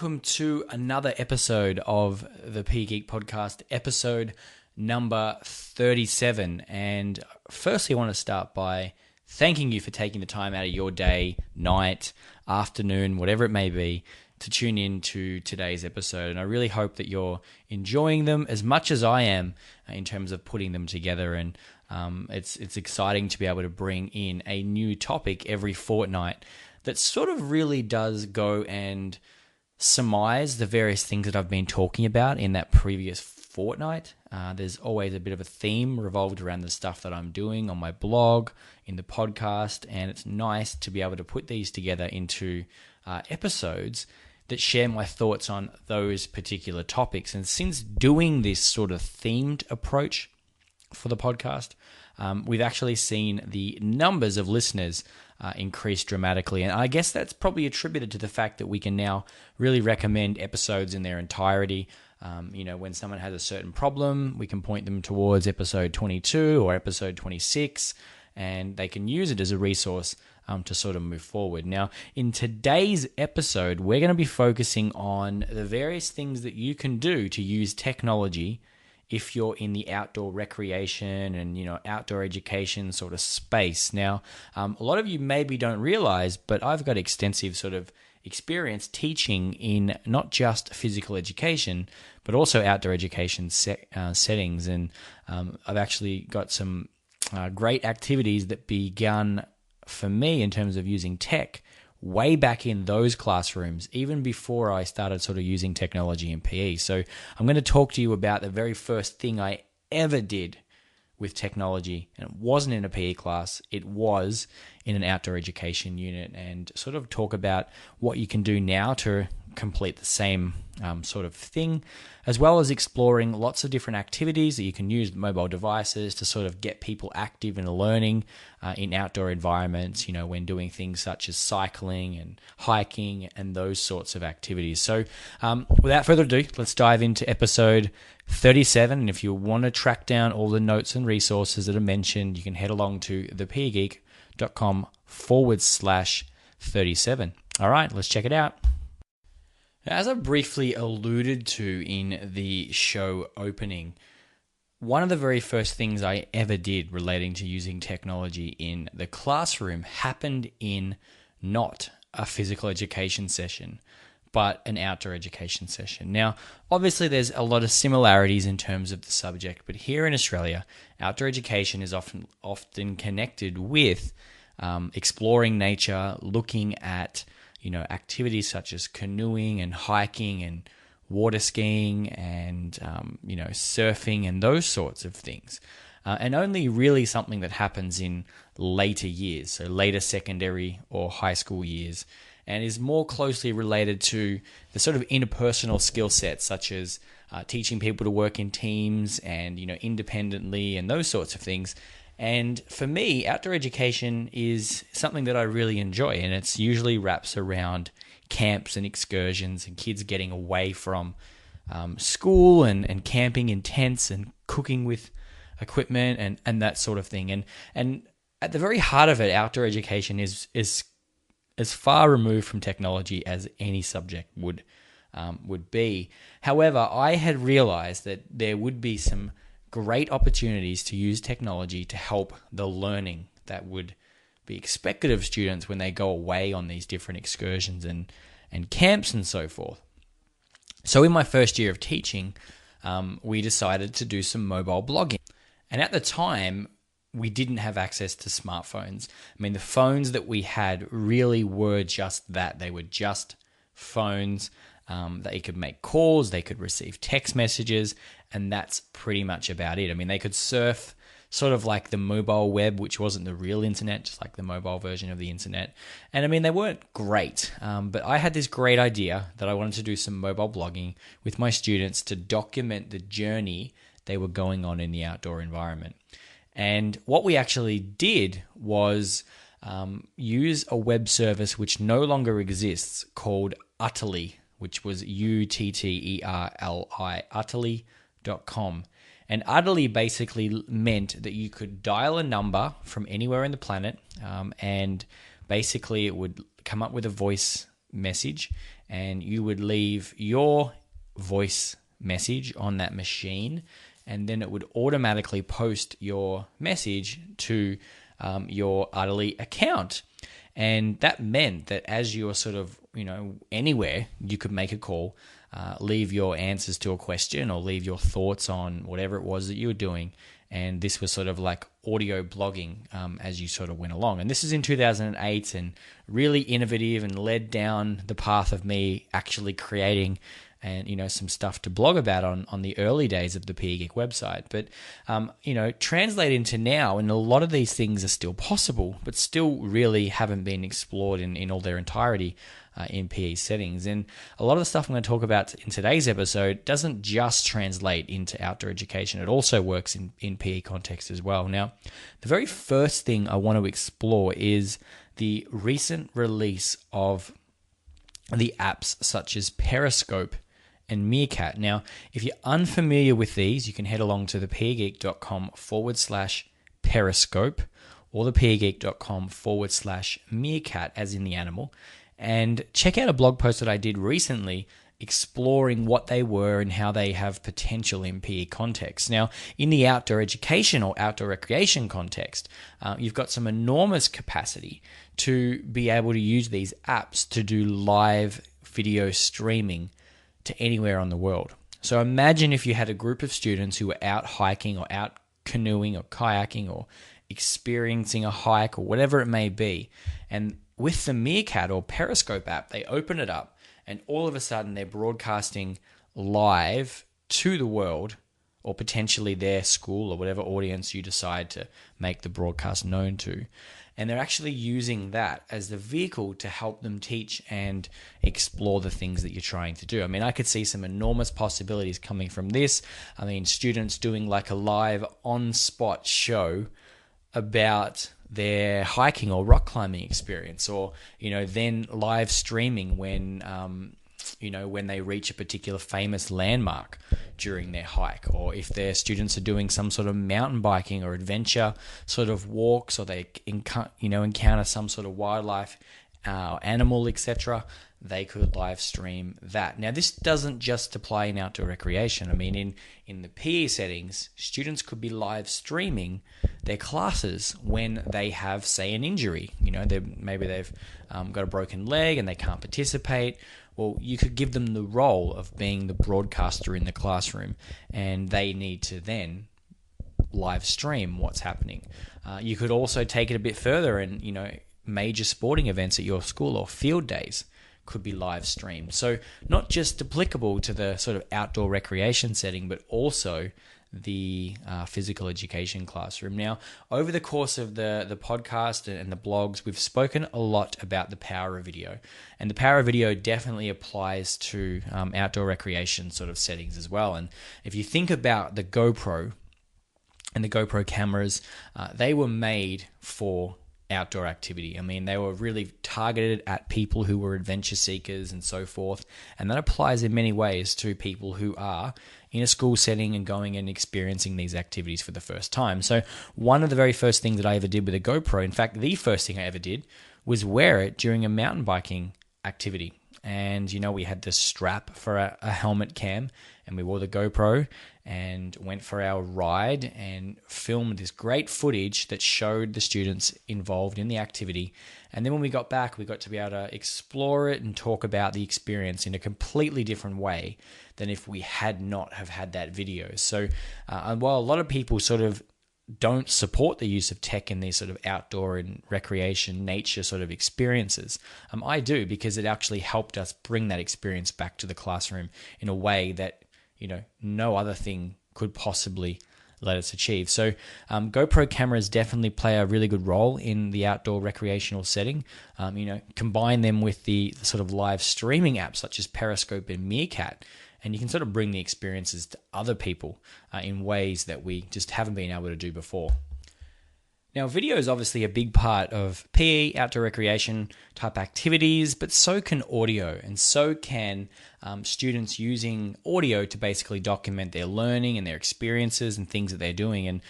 welcome to another episode of the PE Geek Podcast, episode number 37. And firstly, I want to start by thanking you for taking the time out of your day, night, afternoon, whatever it may be, to tune in to today's episode. And I really hope that you're enjoying them as much as I am in terms of putting them together. And it's exciting to be able to bring in a new topic every fortnight that sort of really does go and surmise the various things that I've been talking about in that previous fortnight. There's always a bit of a theme revolved around the stuff that I'm doing on my blog, in the podcast, and it's nice to be able to put these together into episodes that share my thoughts on those particular topics. And since doing this sort of themed approach for the podcast, we've actually seen the numbers of listeners increase dramatically. And I guess that's probably attributed to the fact that we can now really recommend episodes in their entirety. When someone has a certain problem, we can point them towards episode 22 or episode 26, and they can use it as a resource to sort of move forward. Now, in today's episode, we're going to be focusing on the various things that you can do to use technology if you're in the outdoor recreation and, outdoor education sort of space. Now, a lot of you maybe don't realize, but I've got extensive sort of experience teaching in not just physical education, but also outdoor education settings. And I've actually got some great activities that began for me in terms of using tech way back in those classrooms, even before I started sort of using technology in PE. So I'm going to talk to you about the very first thing I ever did with technology, and it wasn't in a PE class, it was in an outdoor education unit, and sort of talk about what you can do now to complete the same sort of thing, as well as exploring lots of different activities that you can use mobile devices to sort of get people active and learning in outdoor environments, when doing things such as cycling and hiking and those sorts of activities. So without further ado, let's dive into episode 37. And if you want to track down all the notes and resources that are mentioned, you can head along to thepegeek.com/37. All right, let's check it out. As I briefly alluded to in the show opening, one of the very first things I ever did relating to using technology in the classroom happened in not a physical education session, but an outdoor education session. Now, obviously there's a lot of similarities in terms of the subject, but here in Australia, outdoor education is often connected with exploring nature, looking at activities such as canoeing and hiking and water skiing and, surfing and those sorts of things. And only really something that happens in later years, so later secondary or high school years, and is more closely related to the sort of interpersonal skill sets such as teaching people to work in teams and, independently and those sorts of things. And for me, outdoor education is something that I really enjoy, and it's usually wraps around camps and excursions and kids getting away from school and camping in tents and cooking with equipment and that sort of thing. And at the very heart of it, outdoor education is as far removed from technology as any subject would be. However, I had realized that there would be some great opportunities to use technology to help the learning that would be expected of students when they go away on these different excursions and camps and so forth. So in my first year of teaching, we decided to do some mobile blogging. And at the time, we didn't have access to smartphones. I mean, the phones that we had really were just that. They were just phones. They could make calls, they could receive text messages, and that's pretty much about it. I mean, they could surf sort of like the mobile web, which wasn't the real internet, just like the mobile version of the internet. And I mean, they weren't great, but I had this great idea that I wanted to do some mobile blogging with my students to document the journey they were going on in the outdoor environment. And what we actually did was use a web service which no longer exists called Utilise, which was Utterli, utterli.com. And Utterli basically meant that you could dial a number from anywhere in the planet, and basically it would come up with a voice message, and you would leave your voice message on that machine, and then it would automatically post your message to your Utterly account. And that meant that as you were sort of, anywhere, you could make a call, leave your answers to a question or leave your thoughts on whatever it was that you were doing. And this was sort of like audio blogging as you sort of went along. And this is in 2008 and really innovative and led down the path of me actually creating and some stuff to blog about on the early days of the PE Geek website. But translate into now, and a lot of these things are still possible, but still really haven't been explored in all their entirety in PE settings. And a lot of the stuff I'm going to talk about in today's episode doesn't just translate into outdoor education. It also works in PE context as well. Now, the very first thing I want to explore is the recent release of the apps such as Periscope and Meerkat. Now, if you're unfamiliar with these, you can head along to thepegeek.com/Periscope or thepegeek.com/Meerkat, as in the animal, and check out a blog post that I did recently exploring what they were and how they have potential in PE context. Now, in the outdoor education or outdoor recreation context, you've got some enormous capacity to be able to use these apps to do live video streaming to anywhere on the world. So imagine if you had a group of students who were out hiking or out canoeing or kayaking or experiencing a hike or whatever it may be. And with the Meerkat or Periscope app, they open it up and all of a sudden they're broadcasting live to the world, or potentially their school or whatever audience you decide to make the broadcast known to. And they're actually using that as the vehicle to help them teach and explore the things that you're trying to do. I mean, I could see some enormous possibilities coming from this. I mean, students doing like a live on-spot show about their hiking or rock climbing experience, or, then live streaming when they reach a particular famous landmark during their hike, or if their students are doing some sort of mountain biking or adventure sort of walks, or they encounter some sort of wildlife, animal, etc., they could live stream that. Now, this doesn't just apply in outdoor recreation. I mean, in the PE settings, students could be live streaming their classes when they have, say, an injury. Maybe they've got a broken leg and they can't participate. Well, you could give them the role of being the broadcaster in the classroom, and they need to then live stream what's happening. You could also take it a bit further, and major sporting events at your school or field days could be live streamed. So not just applicable to the sort of outdoor recreation setting, but also the physical education classroom. Now, over the course of the podcast and the blogs, we've spoken a lot about the power of video. And the power of video definitely applies to outdoor recreation sort of settings as well. And if you think about the GoPro and the GoPro cameras, they were made for outdoor activity. I mean, they were really targeted at people who were adventure seekers and so forth. And that applies in many ways to people who are in a school setting and going and experiencing these activities for the first time. So one of the very first things that I ever did with a GoPro, in fact, the first thing I ever did, was wear it during a mountain biking activity. And, we had this strap for a helmet cam, and we wore the GoPro and went for our ride and filmed this great footage that showed the students involved in the activity. And then when we got back, we got to be able to explore it and talk about the experience in a completely different way than if we had not have had that video. So while a lot of people sort of don't support the use of tech in these sort of outdoor and recreation nature sort of experiences, I do, because it actually helped us bring that experience back to the classroom in a way that no other thing could possibly let us achieve. So GoPro cameras definitely play a really good role in the outdoor recreational setting. Combine them with the sort of live streaming apps such as Periscope and Meerkat, and you can sort of bring the experiences to other people in ways that we just haven't been able to do before. Now, video is obviously a big part of PE, outdoor recreation type activities, but so can audio, and so can students using audio to basically document their learning and their experiences and things that they're doing. And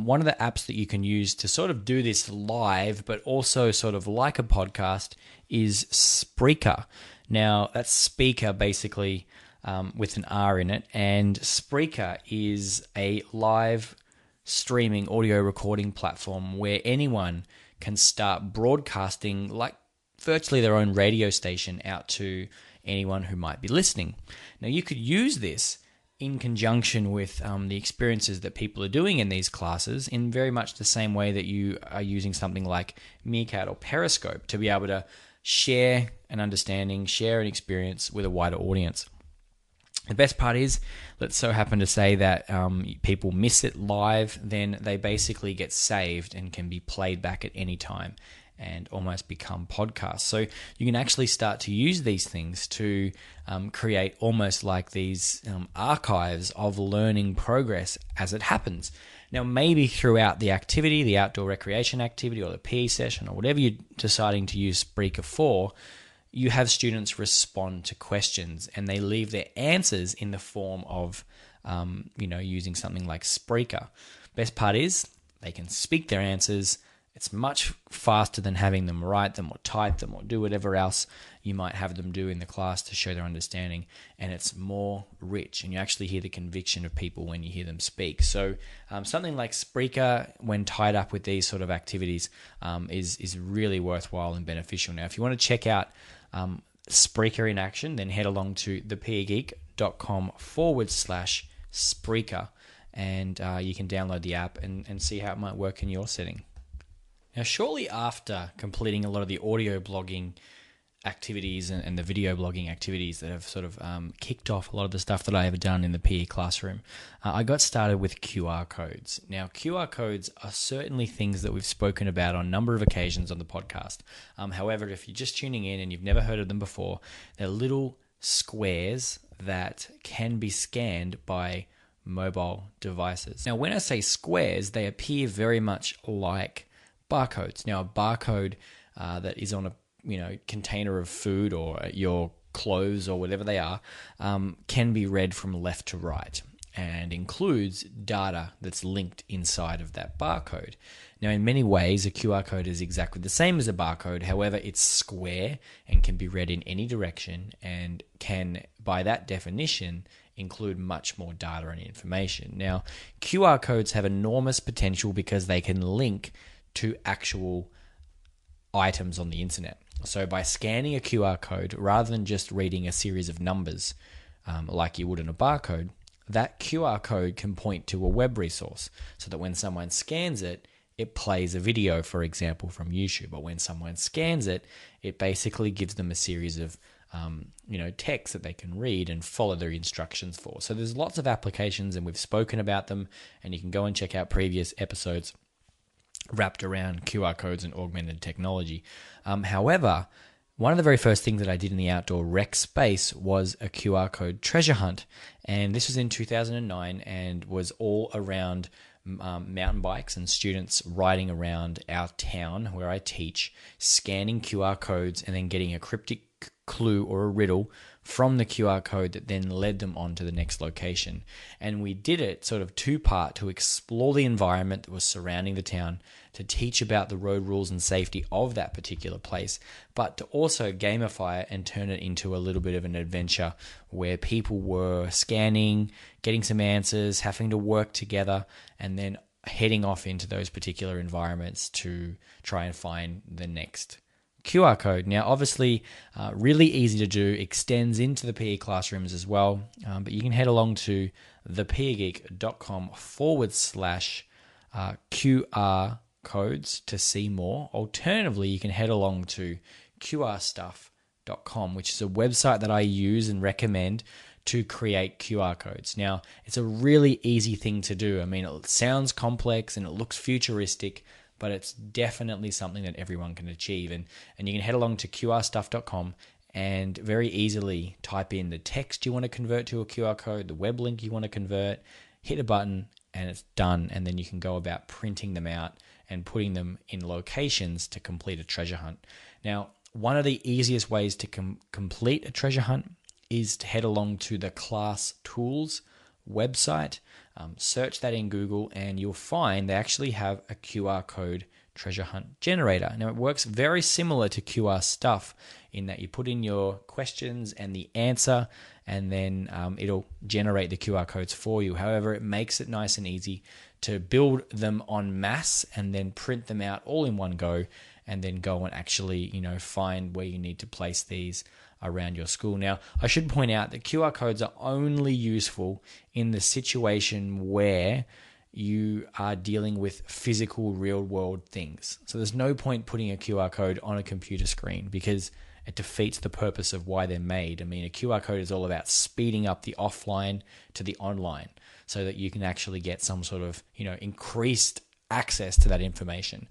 one of the apps that you can use to sort of do this live, but also sort of like a podcast, is Spreaker. Now, that's speaker basically with an R in it, and Spreaker is a live streaming audio recording platform where anyone can start broadcasting like virtually their own radio station out to anyone who might be listening. Now, you could use this in conjunction with the experiences that people are doing in these classes in very much the same way that you are using something like Meerkat or Periscope to be able to share an understanding, share an experience with a wider audience. The best part is, let's so happen to say that people miss it live, then they basically get saved and can be played back at any time and almost become podcasts. So you can actually start to use these things to create almost like these archives of learning progress as it happens. Now, maybe throughout the activity, the outdoor recreation activity or the PE session or whatever you're deciding to use Spreaker for, you have students respond to questions and they leave their answers in the form of, using something like Spreaker. Best part is they can speak their answers. It's much faster than having them write them or type them or do whatever else you might have them do in the class to show their understanding. And it's more rich, and you actually hear the conviction of people when you hear them speak. So something like Spreaker, when tied up with these sort of activities, is really worthwhile and beneficial. Now, if you want to check out Spreaker in action, then head along to thepegeek.com/Spreaker, and you can download the app and see how it might work in your setting. Now, shortly after completing a lot of the audio blogging activities and the video blogging activities that have sort of kicked off a lot of the stuff that I ever done in the PE classroom, I got started with QR codes. Now, QR codes are certainly things that we've spoken about on a number of occasions on the podcast. However, if you're just tuning in and you've never heard of them before, they're little squares that can be scanned by mobile devices. Now, when I say squares, they appear very much like barcodes. Now, a barcode that is on a container of food or your clothes or whatever they are can be read from left to right and includes data that's linked inside of that barcode. Now, in many ways, a QR code is exactly the same as a barcode. However, it's square and can be read in any direction and can, by that definition, include much more data and information. Now, QR codes have enormous potential because they can link to actual items on the internet. So by scanning a QR code, rather than just reading a series of numbers like you would in a barcode, that QR code can point to a web resource so that when someone scans it, it plays a video, for example, from YouTube. Or when someone scans it, it basically gives them a series of text that they can read and follow their instructions for. So there's lots of applications, and we've spoken about them, and you can go and check out previous episodes wrapped around QR codes and augmented technology. However, one of the very first things that I did in the outdoor rec space was a QR code treasure hunt. And this was in 2009 and was all around mountain bikes and students riding around our town where I teach, scanning QR codes and then getting a cryptic clue or a riddle from the QR code that then led them on to the next location. And we did it sort of two-part to explore the environment that was surrounding the town, to teach about the road rules and safety of that particular place, but to also gamify it and turn it into a little bit of an adventure where people were scanning, getting some answers, having to work together, and then heading off into those particular environments to try and find the next QR code. Now, obviously, really easy to do, extends into the PE classrooms as well, but you can head along to thepegeek.com/QR codes to see more. Alternatively, you can head along to qrstuff.com, which is a website that I use and recommend to create QR codes. Now, it's a really easy thing to do. I mean, it sounds complex and it looks futuristic, but it's definitely something that everyone can achieve. And you can head along to qrstuff.com and very easily type in the text you want to convert to a QR code, the web link you want to convert, hit a button, and it's done. And then you can go about printing them out and putting them in locations to complete a treasure hunt. Now, one of the easiest ways to complete a treasure hunt is to head along to the Class Tools website. Search that in Google and you'll find they actually have a QR code treasure hunt generator. Now, it works very similar to QR stuff in that you put in your questions and the answer, and then it'll generate the QR codes for you. However, it makes it nice and easy to build them en masse and then print them out all in one go, and then go and actually, find where you need to place these around your school. Now, I should point out that QR codes are only useful in the situation where you are dealing with physical real-world things. So there's no point putting a QR code on a computer screen because it defeats the purpose of why they're made. I mean, a QR code is all about speeding up the offline to the online so that you can actually get some sort of, increased access to that information.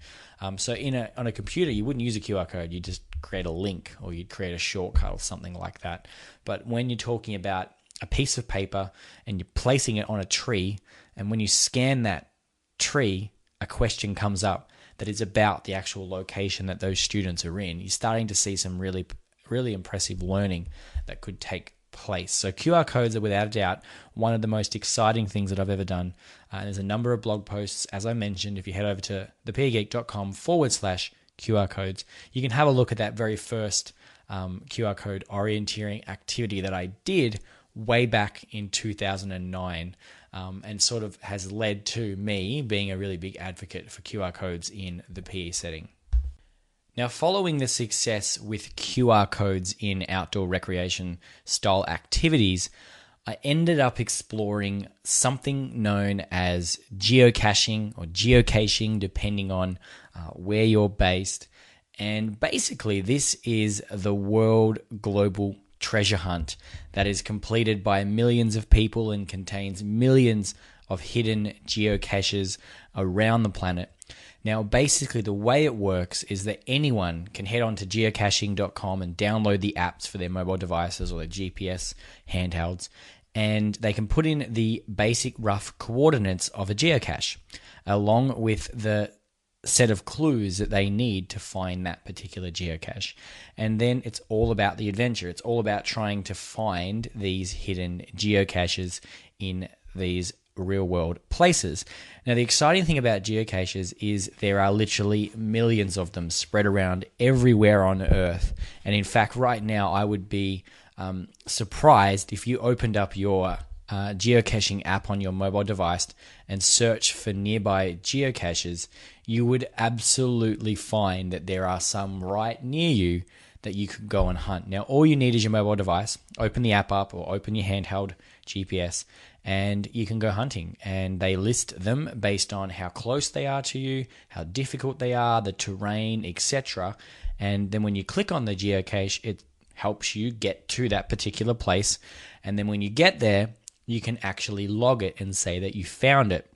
So on a computer, you wouldn't use a QR code. You just create a link, or you'd create a shortcut or something like that. But when you're talking about a piece of paper and you're placing it on a tree, and when you scan that tree, a question comes up that is about the actual location that those students are in, you're starting to see some really, really impressive learning that could take place. So QR codes are without a doubt one of the most exciting things that I've ever done. There's a number of blog posts, as I mentioned. If you head over to thepegeek.com/QR codes, you can have a look at that very first QR code orienteering activity that I did way back in 2009, and sort of has led to me being a really big advocate for QR codes in the PE setting. Now, following the success with QR codes in outdoor recreation style activities, I ended up exploring something known as geocaching or geocaching, depending on where you're based. And basically, this is the world global treasure hunt that is completed by millions of people and contains millions of hidden geocaches around the planet. Now, basically, the way it works is that anyone can head on to geocaching.com and download the apps for their mobile devices or their GPS handhelds, and they can put in the basic rough coordinates of a geocache, along with the set of clues that they need to find that particular geocache. And then it's all about the adventure. It's all about trying to find these hidden geocaches in these real-world places. Now, the exciting thing about geocaches is there are literally millions of them spread around everywhere on Earth. And in fact, right now, I would be surprised if you opened up your geocaching app on your mobile device and search for nearby geocaches, you would absolutely find that there are some right near you that you could go and hunt. Now, all you need is your mobile device. Open the app up or open your handheld GPS, and you can go hunting. And they list them based on how close they are to you, how difficult they are, the terrain, etc. And then when you click on the geocache, it helps you get to that particular place. And then when you get there, you can actually log it and say that you found it,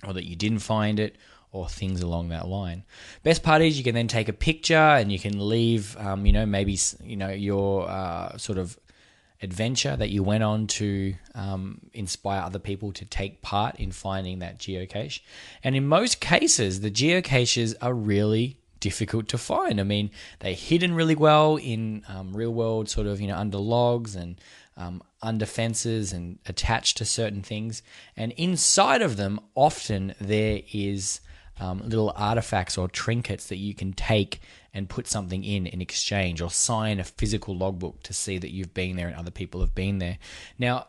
or that you didn't find it, or things along that line. Best part is you can then take a picture and you can leave, maybe your sort of adventure that you went on to inspire other people to take part in finding that geocache. And in most cases, the geocaches are really difficult to find. I mean, they're hidden really well in real world, sort of, under logs and under fences and attached to certain things. And inside of them, often there is little artifacts or trinkets that you can take and put something in exchange, or sign a physical logbook to see that you've been there and other people have been there. Now,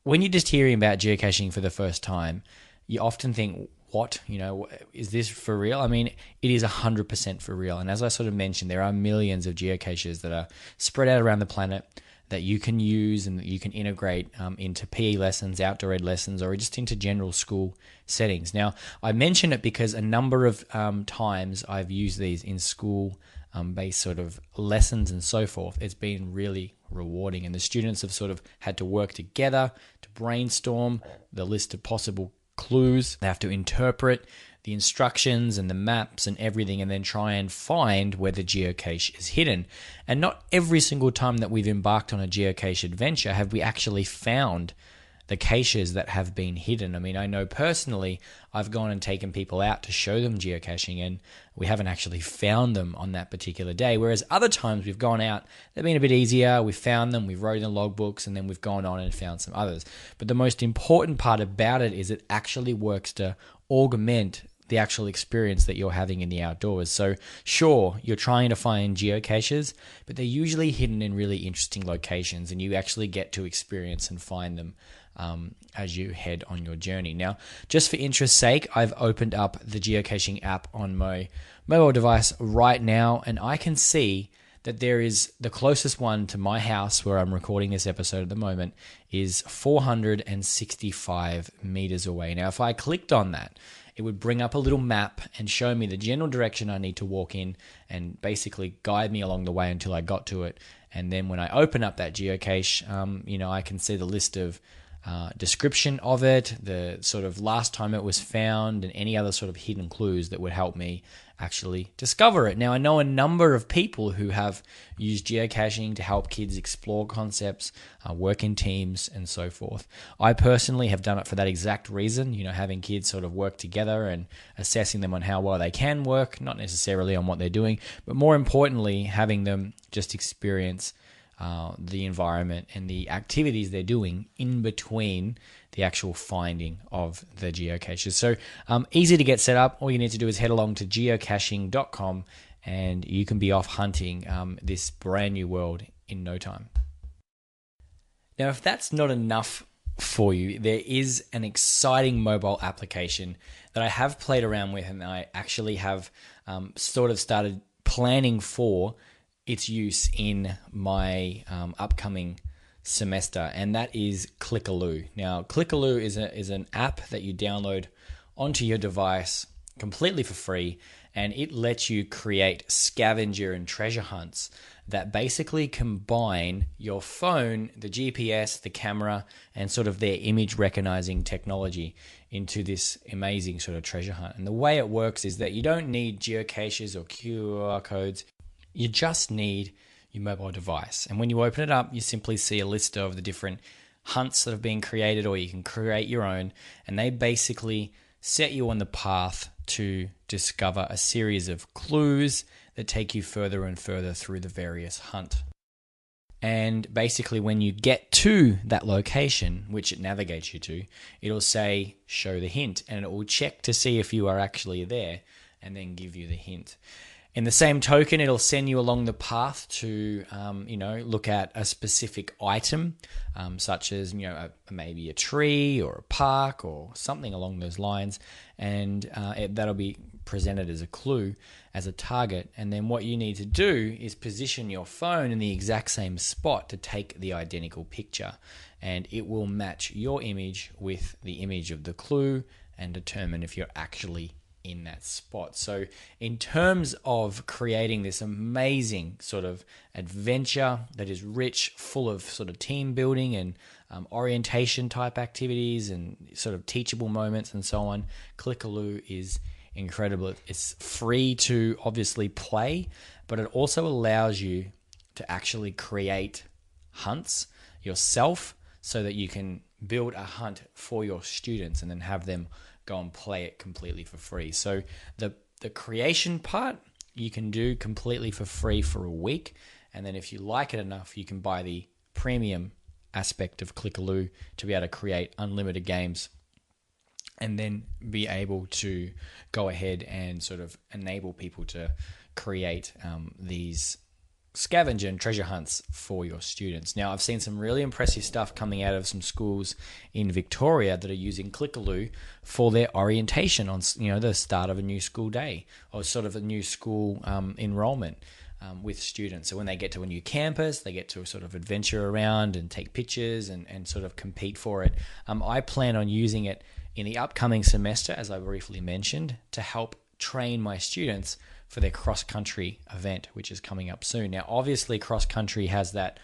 when you're just hearing about geocaching for the first time, you often think, what? Is this for real? I mean, it is 100% for real. And as I sort of mentioned, there are millions of geocaches that are spread out around the planet that you can use and that you can integrate into PE lessons, outdoor ed lessons, or just into general school settings. Now, I mention it because a number of times I've used these in school-based sort of lessons and so forth. It's been really rewarding, and the students have sort of had to work together to brainstorm the list of possible clues. They have to interpret the instructions and the maps and everything, and then try and find where the geocache is hidden. And not every single time that we've embarked on a geocache adventure have we actually found the caches that have been hidden. I mean, I know personally I've gone and taken people out to show them geocaching, and we haven't actually found them on that particular day. Whereas other times we've gone out, they've been a bit easier, we've found them, we've wrote in the logbooks, and then we've gone on and found some others. But the most important part about it is it actually works to augment the actual experience that you're having in the outdoors. So sure, you're trying to find geocaches, but they're usually hidden in really interesting locations, and you actually get to experience and find them as you head on your journey. Now, just for interest's sake, I've opened up the geocaching app on my mobile device right now, and I can see that there is the closest one to my house where I'm recording this episode at the moment is 465 meters away. Now, if I clicked on that, it would bring up a little map and show me the general direction I need to walk in and basically guide me along the way until I got to it. And then when I open up that geocache, I can see the list of description of it, the sort of last time it was found, and any other sort of hidden clues that would help me actually discover it. Now, I know a number of people who have used geocaching to help kids explore concepts, work in teams, and so forth. I personally have done it for that exact reason, having kids sort of work together and assessing them on how well they can work, not necessarily on what they're doing, but more importantly, having them just experience the environment and the activities they're doing in between the actual finding of the geocaches. So easy to get set up. All you need to do is head along to geocaching.com and you can be off hunting this brand new world in no time. Now, if that's not enough for you, there is an exciting mobile application that I have played around with, and I actually have sort of started planning for its use in my upcoming semester, and that is Klikaklu. Now, Klikaklu is an app that you download onto your device completely for free, and it lets you create scavenger and treasure hunts that basically combine your phone, the GPS, the camera, and sort of their image recognizing technology into this amazing sort of treasure hunt. And the way it works is that you don't need geocaches or QR codes. You just need your mobile device. And when you open it up, you simply see a list of the different hunts that have been created, or you can create your own. And they basically set you on the path to discover a series of clues that take you further and further through the various hunt. And basically when you get to that location, which it navigates you to, it'll say, show the hint, and it will check to see if you are actually there and then give you the hint. In the same token, it'll send you along the path to, look at a specific item, such as, maybe a tree or a park or something along those lines, and that'll be presented as a clue, as a target. And then what you need to do is position your phone in the exact same spot to take the identical picture, and it will match your image with the image of the clue and determine if you're actually in that spot. So in terms of creating this amazing sort of adventure that is rich, full of sort of team building and orientation type activities and sort of teachable moments and so on, Klikaklu is incredible. It's free to obviously play, but it also allows you to actually create hunts yourself so that you can build a hunt for your students and then have them go and play it completely for free. So the creation part you can do completely for free for a week, and then if you like it enough, you can buy the premium aspect of Klikaklu to be able to create unlimited games and then be able to go ahead and sort of enable people to create these scavenger and treasure hunts for your students. Now, I've seen some really impressive stuff coming out of some schools in Victoria that are using Klikaklu for their orientation on, the start of a new school day or sort of a new school enrollment with students. So when they get to a new campus, they get to sort of adventure around and take pictures and sort of compete for it. I plan on using it in the upcoming semester, as I briefly mentioned, to help train my students for their cross-country event, which is coming up soon. Now, obviously, cross-country has that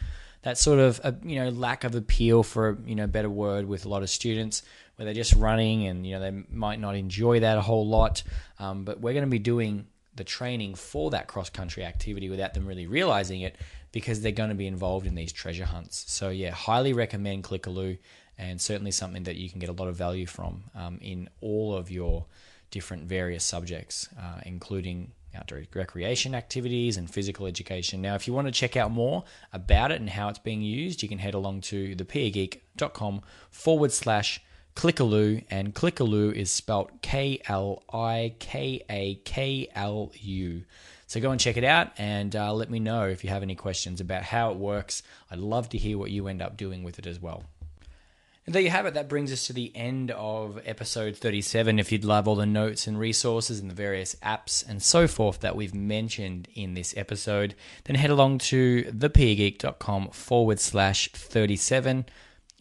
sort of lack of appeal, for better word, with a lot of students, where they're just running and they might not enjoy that a whole lot. But we're going to be doing the training for that cross-country activity without them really realizing it, because they're going to be involved in these treasure hunts. So yeah, highly recommend Klikaklu, and certainly something that you can get a lot of value from in all of your different various subjects, including outdoor recreation activities and physical education. Now, if you want to check out more about it and how it's being used, you can head along to thepegeek.com/Klikaklu. Klikaklu, and Klikaklu is spelt Klikaklu. So go and check it out, and let me know if you have any questions about how it works. I'd love to hear what you end up doing with it as well. And there you have it. That brings us to the end of episode 37. If you'd love all the notes and resources and the various apps and so forth that we've mentioned in this episode, then head along to thepegeek.com/37,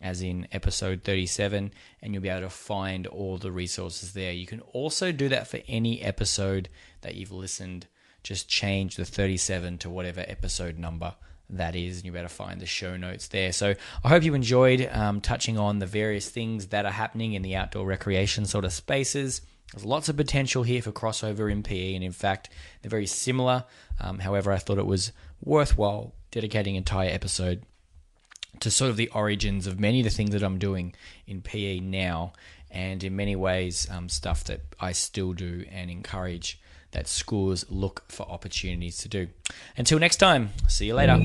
as in episode 37, and you'll be able to find all the resources there. You can also do that for any episode that you've listened. Just change the 37 to whatever episode number that is, and you'll be able to find the show notes there. So I hope you enjoyed touching on the various things that are happening in the outdoor recreation sort of spaces. There's lots of potential here for crossover in PE, and in fact, they're very similar. However, I thought it was worthwhile dedicating an entire episode to sort of the origins of many of the things that I'm doing in PE now, and in many ways, stuff that I still do and encourage that schools look for opportunities to do. Until next time, see you later.